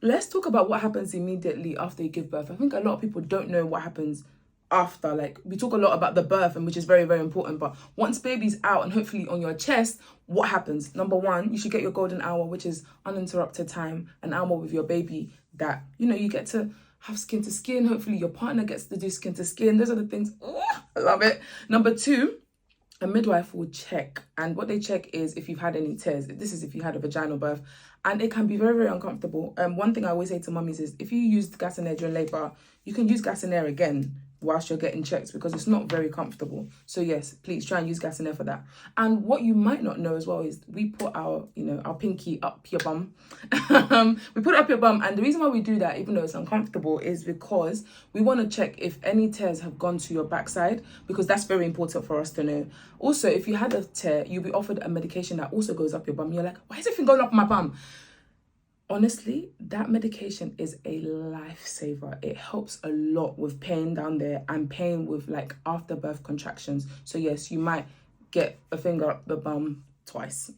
let's talk about what happens immediately after you give birth. I think a lot of people don't know what happens after. Like, we talk a lot about the birth, and which is very, very important, but once baby's out and hopefully on your chest, what happens? Number one, you should get your golden hour, which is uninterrupted time, an hour with your baby that, you know, you get to have skin to skin. Hopefully your partner gets to do skin to skin. Those are the things. I love it. Number two, a midwife will check, and what they check is if you've had any tears. This is if you had a vaginal birth, and it can be very, very uncomfortable. One thing I always say to mummies is, if you used gas and air during labour, you can use gas and air again whilst you're getting checked, because it's not very comfortable. So yes, please try and use gas and air for that. And what you might not know as well is we put our, you know, our pinky up your bum. We put it up your bum, and the reason why we do that, even though it's uncomfortable, is because we want to check if any tears have gone to your backside, because that's very important for us to know. Also, if you had a tear, you'll be offered a medication that also goes up your bum. You're like, why is everything going up my bum? Honestly, that medication is a lifesaver. It helps a lot with pain down there and pain with like afterbirth contractions. So yes, you might get a finger up the bum twice.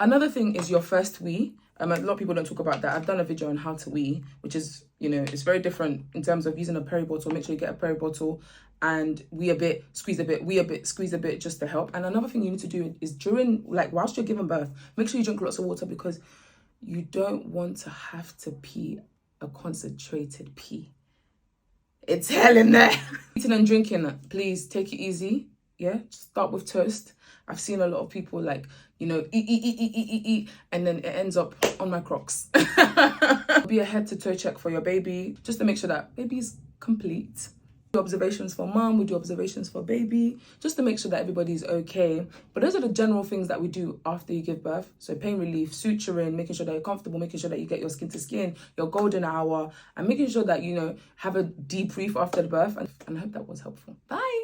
Another thing is your first wee. A lot of people don't talk about that. I've done a video on how to wee, which is, you know, it's very different in terms of using a peri bottle. Make sure you get a peri bottle and wee a bit, squeeze a bit, wee a bit, squeeze a bit, just to help. And another thing you need to do is during, like, whilst you're giving birth, make sure you drink lots of water, because you don't want to have to pee a concentrated pee. It's hell in there. Eating and drinking, please take it easy. Yeah, just start with toast. I've seen a lot of people, like, you know, eat, and then it ends up on my Crocs. Be a head to toe check for your baby, just to make sure that baby's complete. We do observations for mom, we do observations for baby, just to make sure that everybody's okay. But those are the general things that we do after you give birth. So pain relief, suturing, making sure that you're comfortable, making sure that you get your skin to skin, your golden hour, and making sure that, you know, have a debrief after the birth. And I hope that was helpful. Bye.